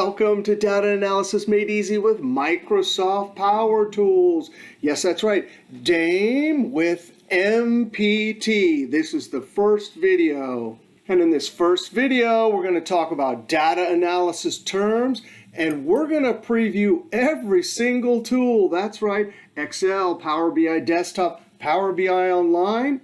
Welcome to Data Analysis Made Easy with Microsoft Power Tools. Yes, that's right, DAME with MPT. This is the first video. And in this first video, we're going to talk about data analysis terms, and we're going to preview every single tool. That's right, Excel, Power BI Desktop, Power BI Online,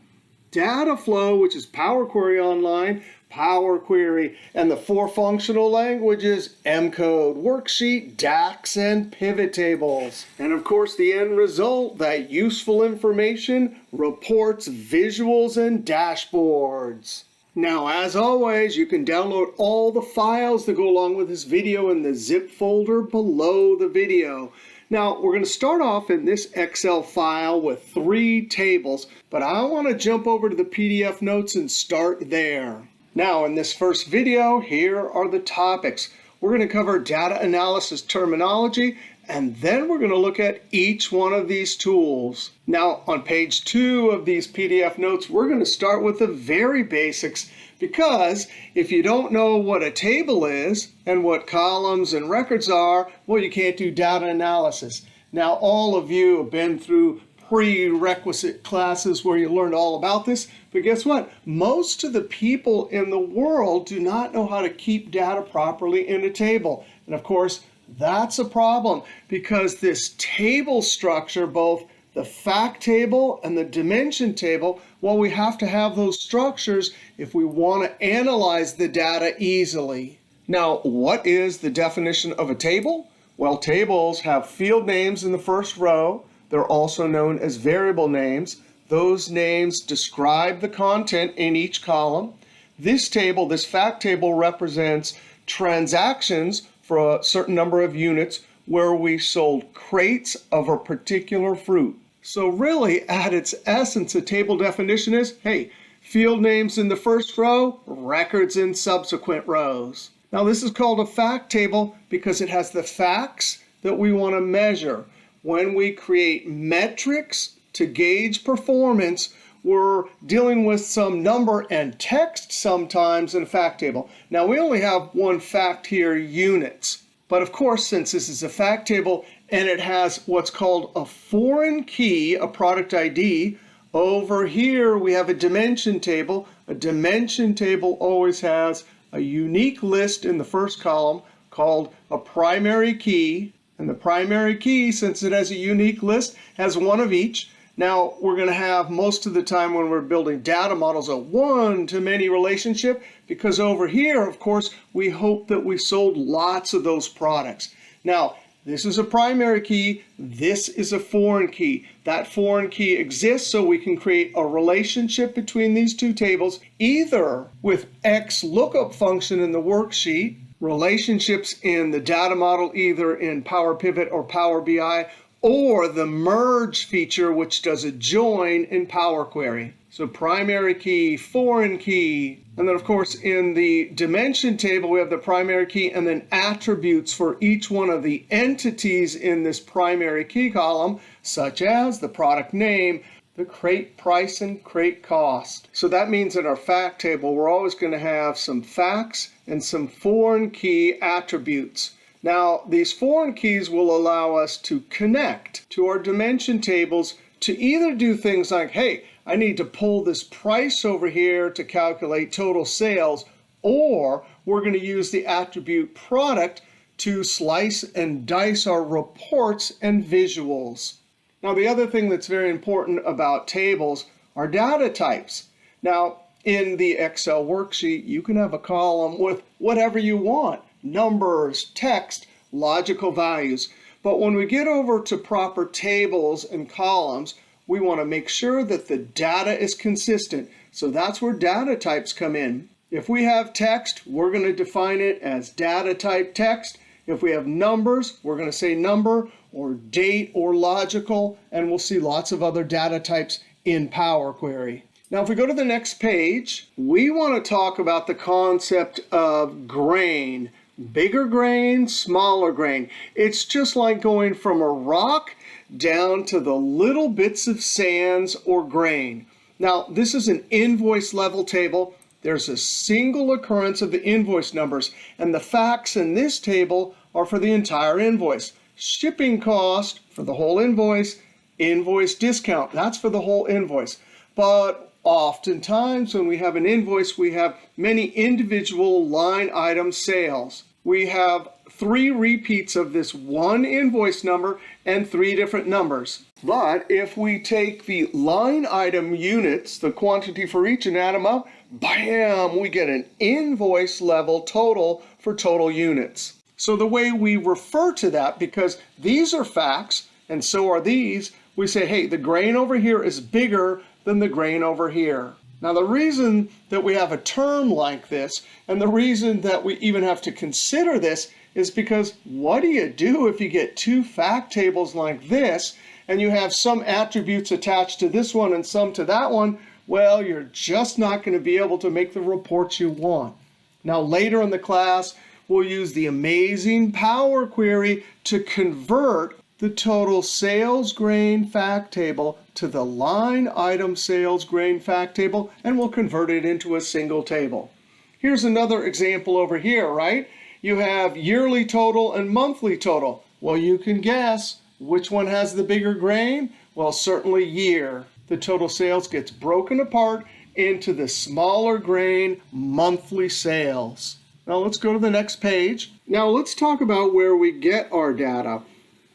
Dataflow, which is Power Query Online, Power Query, and the four functional languages, M-Code, Worksheet, DAX, and PivotTables. And of course, the end result, that useful information, reports, visuals, and dashboards. Now, as always, you can download all the files that go along with this video in the zip folder below the video. Now, we're going to start off in this Excel file with 3 tables, but I want to jump over to the PDF notes and start there. Now, in this first video, here are the topics. We're going to cover data analysis terminology, and then we're going to look at each one of these tools. Now, on page 2 of these PDF notes, we're going to start with the very basics, because if you don't know what a table is and what columns and records are, well, you can't do data analysis. Now, all of you have been through prerequisite classes where you learned all about this, but guess what? Most of the people in the world do not know how to keep data properly in a table. And of course, that's a problem, because this table structure, both the fact table and the dimension table, well, we have to have those structures if we want to analyze the data easily. Now, what is the definition of a table? Well, tables have field names in the first row. They're also known as variable names. Those names describe the content in each column. This table, this fact table, represents transactions for a certain number of units where we sold crates of a particular fruit. So really, at its essence, a table definition is, hey, field names in the first row, records in subsequent rows. Now, this is called a fact table because it has the facts that we want to measure. When we create metrics to gauge performance, we're dealing with some number and text sometimes in a fact table. Now, we only have one fact here, units. But of course, since this is a fact table and it has what's called a foreign key, a product ID, over here we have a dimension table. A dimension table always has a unique list in the first column called a primary key. And the primary key, since it has a unique list, has one of each. Now, we're going to have most of the time when we're building data models a one-to-many relationship, because over here, of course, we hope that we sold lots of those products. Now, this is a primary key. This is a foreign key. That foreign key exists so we can create a relationship between these two tables, either with XLOOKUP function in the worksheet, relationships in the data model, either in Power Pivot or Power BI, or the merge feature, which does a join in Power Query. So primary key, foreign key, and then of course in the dimension table we have the primary key and then attributes for each one of the entities in this primary key column, such as the product name, the crate price, and crate cost. So that means in our fact table we're always going to have some facts and some foreign key attributes. Now, these foreign keys will allow us to connect to our dimension tables to either do things like, hey, I need to pull this price over here to calculate total sales, or we're going to use the attribute product to slice and dice our reports and visuals. Now, the other thing that's very important about tables are data types. Now, in the Excel worksheet, you can have a column with whatever you want. Numbers, text, logical values. But when we get over to proper tables and columns, we want to make sure that the data is consistent. So that's where data types come in. If we have text, we're going to define it as data type text. If we have numbers, we're going to say number or date or logical, and we'll see lots of other data types in Power Query. Now, if we go to the next page, we want to talk about the concept of grain. Bigger grain, smaller grain. It's just like going from a rock down to the little bits of sands or grain. Now, this is an invoice level table. there's a single occurrence of the invoice numbers, and the facts in this table are for the entire invoice. Shipping cost for the whole invoice, invoice discount, that's for the whole invoice. But oftentimes when we have an invoice, we have many individual line item sales. We have 3 repeats of this one invoice number and 3 different numbers. But if we take the line item units, the quantity for each, and add them up, bam, we get an invoice level total for total units. So the way we refer to that, because these are facts and so are these, we say, hey, the grain over here is bigger than the grain over here. Now the reason that we have a term like this, and the reason that we even have to consider this, is because what do you do if you get 2 fact tables like this, and you have some attributes attached to this one and some to that one? Well, you're just not going to be able to make the reports you want. Now later in the class, we'll use the amazing Power Query to convert the total sales grain fact table to the line item sales grain fact table, and we'll convert it into a single table. Here's another example over here, right? You have yearly total and monthly total. Well, you can guess which one has the bigger grain? Well, certainly year. The total sales gets broken apart into the smaller grain monthly sales. Now let's go to the next page. Now let's talk about where we get our data.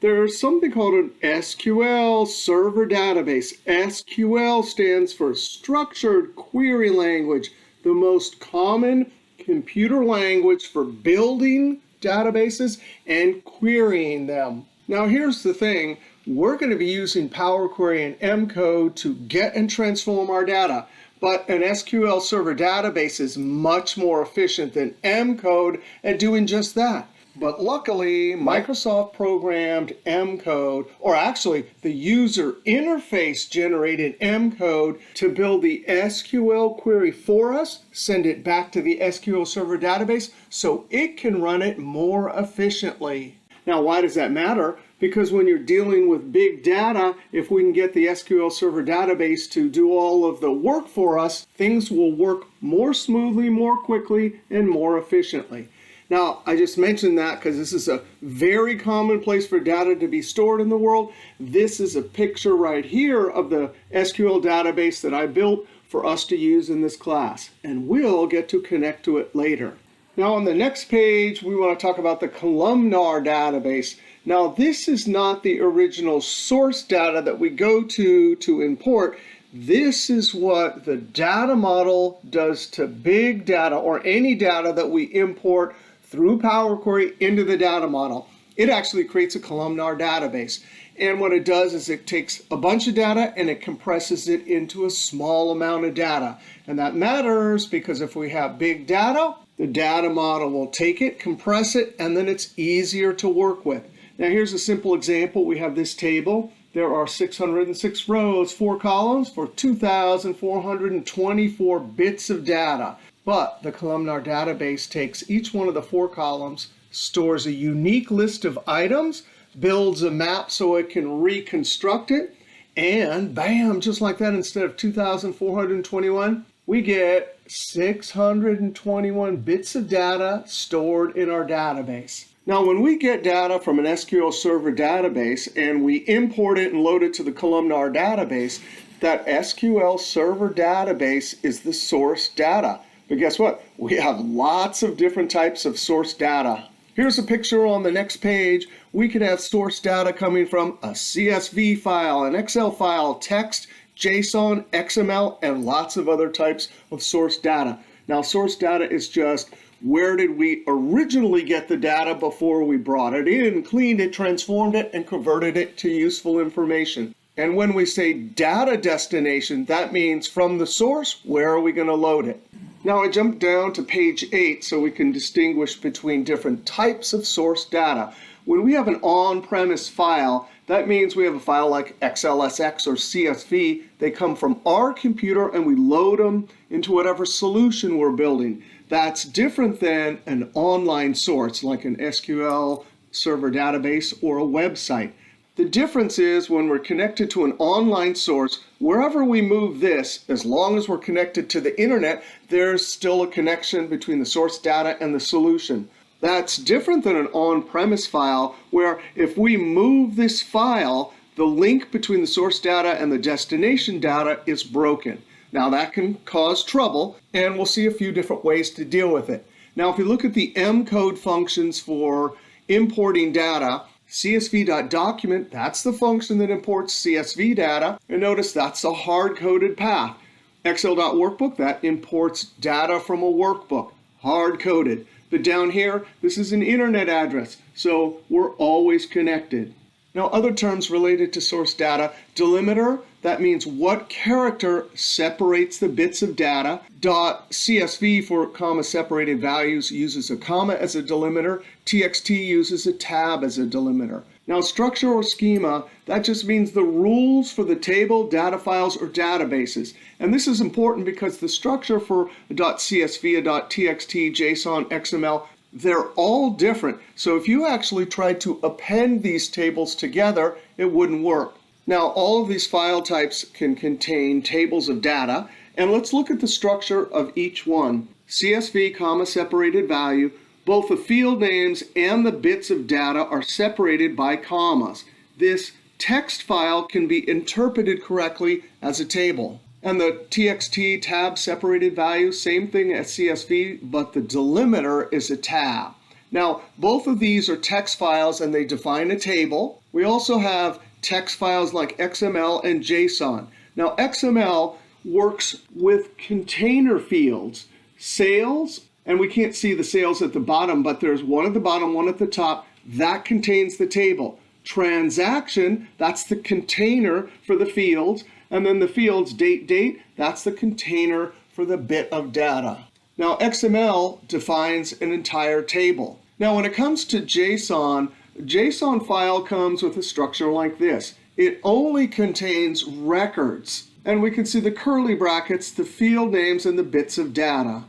There's something called an SQL server database. SQL stands for Structured Query Language, the most common computer language for building databases and querying them. Now here's the thing, we're going to be using Power Query and M-code to get and transform our data. But an SQL Server database is much more efficient than M-code at doing just that. But luckily, Microsoft programmed M-code, or actually the user interface generated M-code to build the SQL query for us, send it back to the SQL Server database so it can run it more efficiently. Now, why does that matter? Because when you're dealing with big data, if we can get the SQL Server database to do all of the work for us, things will work more smoothly, more quickly, and more efficiently. Now, I just mentioned that because this is a very common place for data to be stored in the world. This is a picture right here of the SQL database that I built for us to use in this class, and we'll get to connect to it later. Now, on the next page, we want to talk about the Columnar database. Now, this is not the original source data that we go to import. This is what the data model does to big data, or any data that we import through Power Query into the data model. It actually creates a Columnar database. And what it does is it takes a bunch of data and it compresses it into a small amount of data. And that matters because if we have big data, the data model will take it, compress it, and then it's easier to work with. Now here's a simple example. We have this table. There are 606 rows, 4 columns for 2,424 bits of data. But the Columnar database takes each one of the 4 columns, stores a unique list of items, builds a map so it can reconstruct it, and bam, just like that, instead of 2,421, we get 621 bits of data stored in our database. Now, when we get data from an SQL Server database and we import it and load it to the Columnar database, that SQL Server database is the source data. But guess what? We have lots of different types of source data. Here's a picture on the next page. We could have source data coming from a CSV file, an Excel file, text, JSON, XML, and lots of other types of source data. Now, source data is just where did we originally get the data before we brought it in, cleaned it, transformed it, and converted it to useful information. And when we say data destination, that means from the source, where are we going to load it? Now I jumped down to page 8 so we can distinguish between different types of source data. When we have an on-premise file, that means we have a file like XLSX or CSV. They come from our computer and we load them into whatever solution we're building. That's different than an online source like an SQL Server database or a website. The difference is when we're connected to an online source, wherever we move this, as long as we're connected to the internet, there's still a connection between the source data and the solution. That's different than an on-premise file, where if we move this file, the link between the source data and the destination data is broken. Now that can cause trouble, and we'll see a few different ways to deal with it. Now if you look at the M code functions for importing data, csv.document, that's the function that imports CSV data. And notice that's a hard-coded path. Excel.workbook, that imports data from a workbook, hard-coded. But down here, this is an internet address, so we're always connected. Now, other terms related to source data, delimiter, that means what character separates the bits of data. .csv for comma separated values uses a comma as a delimiter. Txt uses a tab as a delimiter. Now, structure or schema, that just means the rules for the table, data files, or databases. And this is important because the structure for a .csv, a .txt, JSON, XML, they're all different. So if you actually tried to append these tables together, it wouldn't work. Now, all of these file types can contain tables of data, and let's look at the structure of each one. CSV, comma, separated value, both the field names and the bits of data are separated by commas. This text file can be interpreted correctly as a table. And the txt tab separated value, same thing as CSV, but the delimiter is a tab. Now, both of these are text files and they define a table. We also have text files like XML and JSON. Now, XML works with container fields, sales, and we can't see the sales at the bottom, but there's one at the bottom, one at the top. That contains the table. Transaction, that's the container for the fields. And then the fields, date, that's the container for the bit of data. Now, XML defines an entire table. Now, when it comes to JSON, JSON file comes with a structure like this. It only contains records. And we can see the curly brackets, the field names, and the bits of data.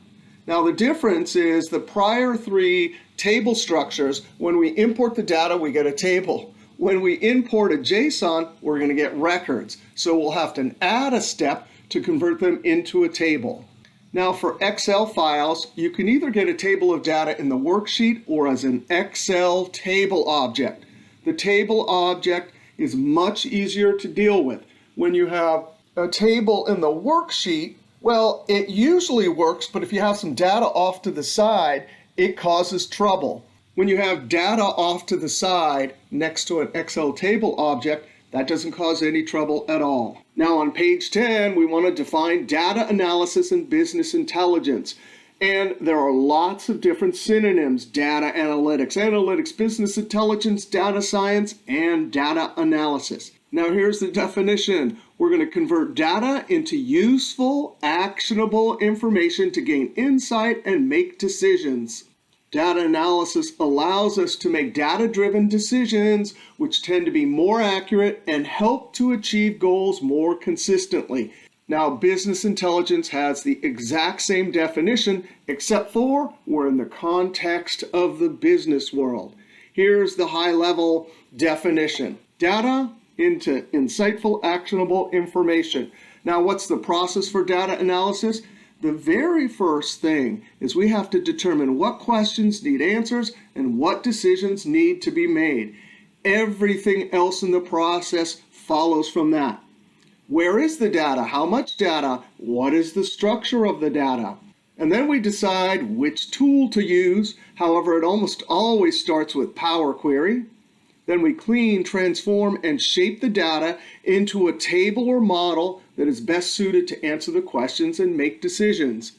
Now, the difference is the prior three table structures, when we import the data, we get a table. When we import a JSON, we're going to get records. So we'll have to add a step to convert them into a table. Now for Excel files, you can either get a table of data in the worksheet or as an Excel table object. The table object is much easier to deal with. When you have a table in the worksheet, well, it usually works, but if you have some data off to the side, it causes trouble. When you have data off to the side next to an Excel table object, that doesn't cause any trouble at all. Now on page 10, we want to define data analysis and business intelligence. And there are lots of different synonyms: data analytics, business intelligence, data science, and data analysis. Now here's the definition. We're going to convert data into useful, actionable information to gain insight and make decisions. Data analysis allows us to make data-driven decisions which tend to be more accurate and help to achieve goals more consistently. Now, business intelligence has the exact same definition, except for we're in the context of the business world. Here's the high-level definition. Data into insightful, actionable information. Now, what's the process for data analysis? The very first thing is we have to determine what questions need answers and what decisions need to be made. Everything else in the process follows from that. Where is the data? How much data? What is the structure of the data? And then we decide which tool to use. However, it almost always starts with Power Query. Then we clean, transform, and shape the data into a table or model that is best suited to answer the questions and make decisions.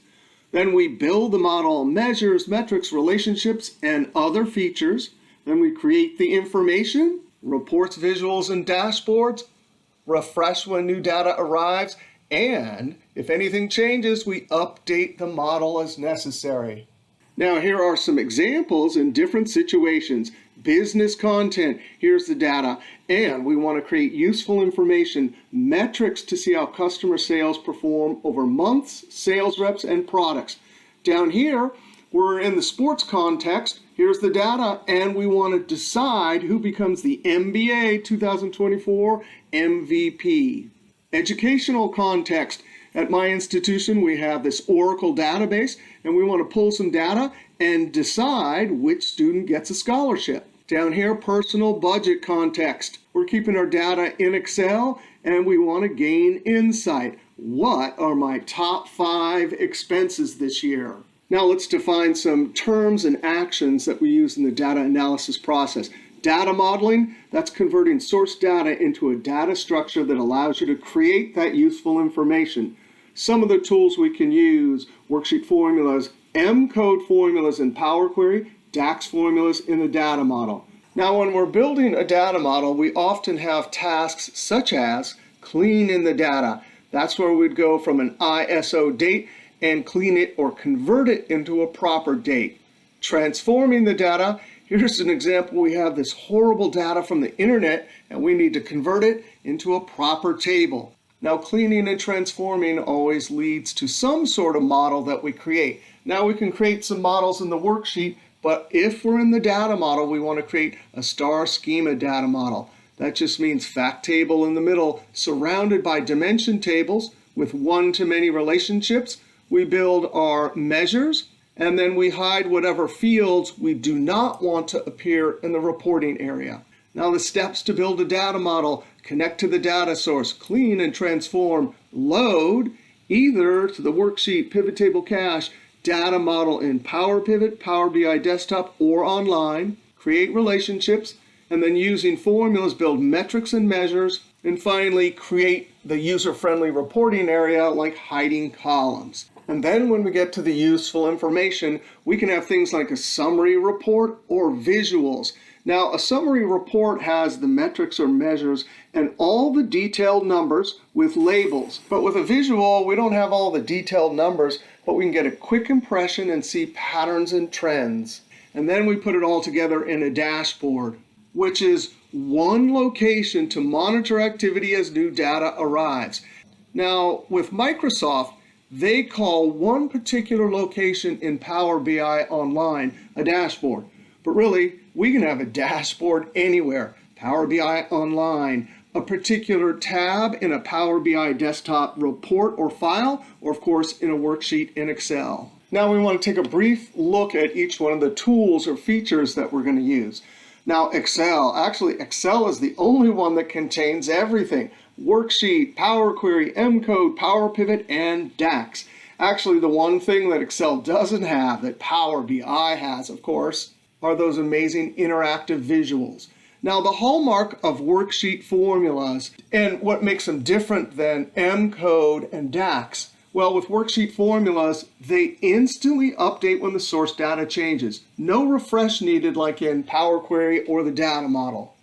Then we build the model, measures, metrics, relationships, and other features. Then we create the information, reports, visuals, and dashboards, refresh when new data arrives, and if anything changes, we update the model as necessary. Now here are some examples in different situations. Business content, here's the data, and we want to create useful information, metrics to see how customer sales perform over months, sales reps, and products. Down here, We're in the sports context. Here's the data, and we want to decide who becomes the NBA 2024 MVP. Educational context. At my institution, we have this Oracle database, and we want to pull some data and decide which student gets a scholarship. Down here, personal budget context. We're keeping our data in Excel, and we want to gain insight. What are my top 5 expenses this year? Now let's define some terms and actions that we use in the data analysis process. Data modeling, that's converting source data into a data structure that allows you to create that useful information. Some of the tools we can use: worksheet formulas, M-code formulas in Power Query, DAX formulas in the data model. Now when we're building a data model, we often have tasks such as clean in the data. That's where we'd go from an ISO date and clean it or convert it into a proper date. Transforming the data, here's an example. We have this horrible data from the internet and we need to convert it into a proper table. Now cleaning and transforming always leads to some sort of model that we create. Now we can create some models in the worksheet, but if we're in the data model, we want to create a Star Schema data model. That just means fact table in the middle, surrounded by dimension tables with one-to-many relationships. We build our measures, and then we hide whatever fields we do not want to appear in the reporting area. Now the steps to build a data model: connect to the data source, clean and transform, load either to the worksheet, PivotTable cache, data model in Power Pivot, Power BI desktop, or online, create relationships, and then using formulas, build metrics and measures, and finally create the user-friendly reporting area like hiding columns. And then when we get to the useful information, we can have things like a summary report or visuals. Now, a summary report has the metrics or measures and all the detailed numbers with labels. But with a visual, we don't have all the detailed numbers, but we can get a quick impression and see patterns and trends. And then we put it all together in a dashboard, which is one location to monitor activity as new data arrives. Now, with Microsoft, they call one particular location in Power BI Online a dashboard. But really, we can have a dashboard anywhere. Power BI Online, a particular tab in a Power BI desktop report or file, or of course in a worksheet in Excel. Now we want to take a brief look at each one of the tools or features that we're going to use. Now Excel is the only one that contains everything. Worksheet, Power Query, M-code, Power Pivot, and DAX. Actually, the one thing that Excel doesn't have that Power BI has, of course, are those amazing interactive visuals. Now, the hallmark of worksheet formulas and what makes them different than M-code and DAX, well, with worksheet formulas, they instantly update when the source data changes. No refresh needed like in Power Query or the data model.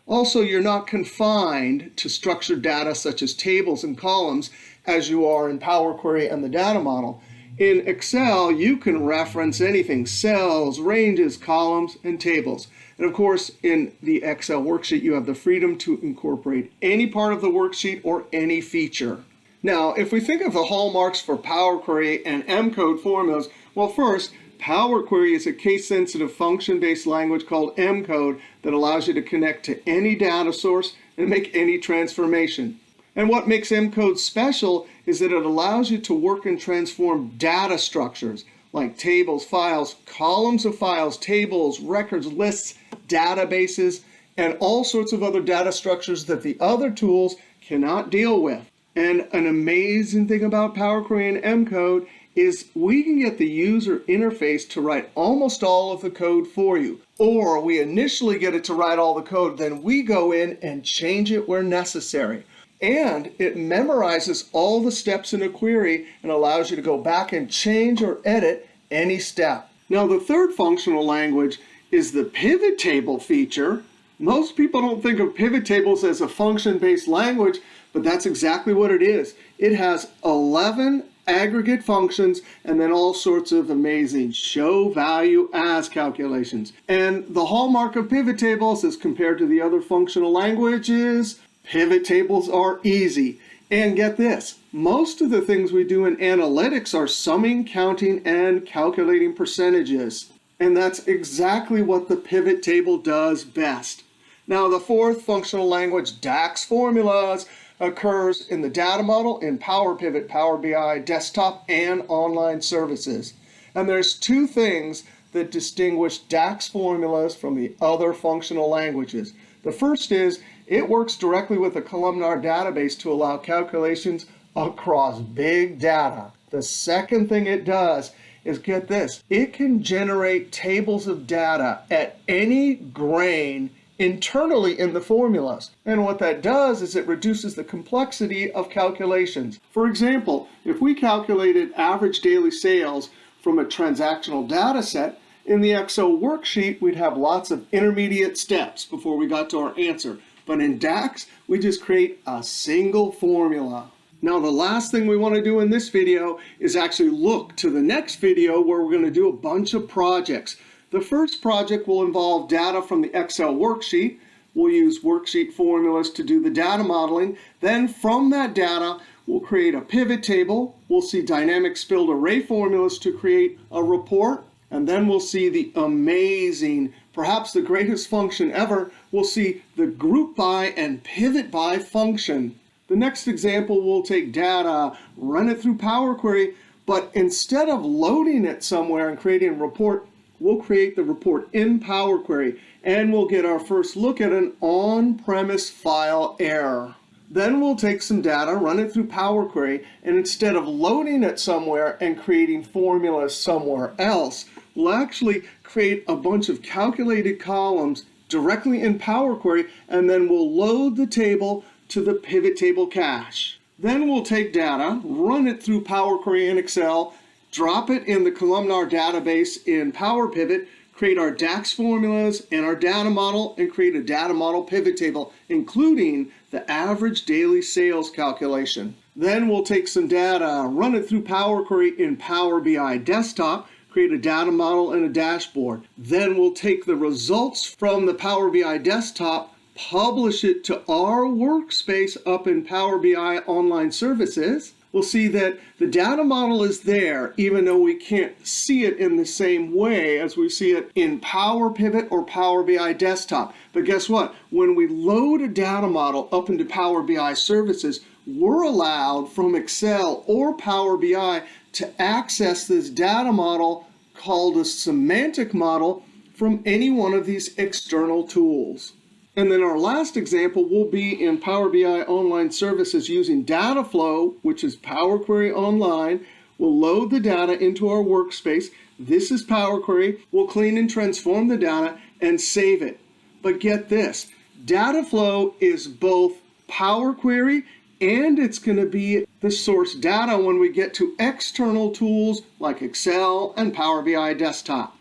Also, you're not confined to structured data such as tables and columns as you are in Power Query and the data model. In Excel, you can reference anything: cells, ranges, columns, and tables. And of course, in the Excel worksheet, you have the freedom to incorporate any part of the worksheet or any feature. Now, if we think of the hallmarks for Power Query and M-code formulas, well, first, Power Query is a case-sensitive function-based language called M-code that allows you to connect to any data source and make any transformation. And what makes M-code special is that it allows you to work and transform data structures like tables, files, columns of files, tables, records, lists, databases, and all sorts of other data structures that the other tools cannot deal with. And an amazing thing about Power Query and M-code is we can get the user interface to write almost all of the code for you. Or we initially get it to write all the code, then we go in and change it where necessary. And it memorizes all the steps in a query and allows you to go back and change or edit any step. Now, the third functional language is the PivotTable feature. Most people don't think of pivot tables as a function-based language, but that's exactly what it is. It has 11 aggregate functions and then all sorts of amazing show value as calculations. And the hallmark of pivot tables as compared to the other functional languages, pivot tables are easy. And get this, most of the things we do in analytics are summing, counting, and calculating percentages. And that's exactly what the pivot table does best. Now, the fourth functional language, DAX formulas, occurs in the data model in Power Pivot, Power BI, desktop, and online services. And there's two things that distinguish DAX formulas from the other functional languages. The first is it works directly with the Columnar database to allow calculations across big data. The second thing it does is, get this, it can generate tables of data at any grain internally in the formulas. And what that does is it reduces the complexity of calculations. For example, if we calculated average daily sales from a transactional data set, in the Excel worksheet, we'd have lots of intermediate steps before we got to our answer. But in DAX, we just create a single formula. Now, the last thing we want to do in this video is actually look to the next video where we're going to do a bunch of projects. The first project will involve data from the Excel worksheet. We'll use worksheet formulas to do the data modeling. Then from that data, we'll create a pivot table. We'll see dynamic spilled array formulas to create a report. And then we'll see the amazing, perhaps the greatest function ever. We'll see the group by and pivot by function. The next example, we'll take data, run it through Power Query, but instead of loading it somewhere and creating a report, we'll create the report in Power Query, and we'll get our first look at an on-premise file error. Then we'll take some data, run it through Power Query, and instead of loading it somewhere and creating formulas somewhere else, we'll actually create a bunch of calculated columns directly in Power Query, and then we'll load the table to the pivot table cache. Then we'll take data, run it through Power Query in Excel, drop it in the Columnar database in Power Pivot, create our DAX formulas and our data model, and create a data model pivot table, including the average daily sales calculation. Then we'll take some data, run it through Power Query in Power BI desktop, create a data model and a dashboard. Then we'll take the results from the Power BI desktop, publish it to our workspace up in Power BI online services. We'll see that the data model is there, even though we can't see it in the same way as we see it in Power Pivot or Power BI desktop. But guess what? When we load a data model up into Power BI services, we're allowed from Excel or Power BI to access this data model called a semantic model from any one of these external tools. And then our last example will be in Power BI Online Services using Dataflow, which is Power Query Online. We'll load the data into our workspace. This is Power Query. We'll clean and transform the data and save it. But get this, Dataflow is both Power Query and it's going to be the source data when we get to external tools like Excel and Power BI Desktop.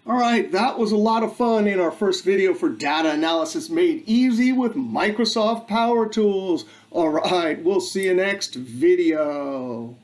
All right, that was a lot of fun in our first video for data analysis made easy with Microsoft Power Tools. All right, we'll see you next video.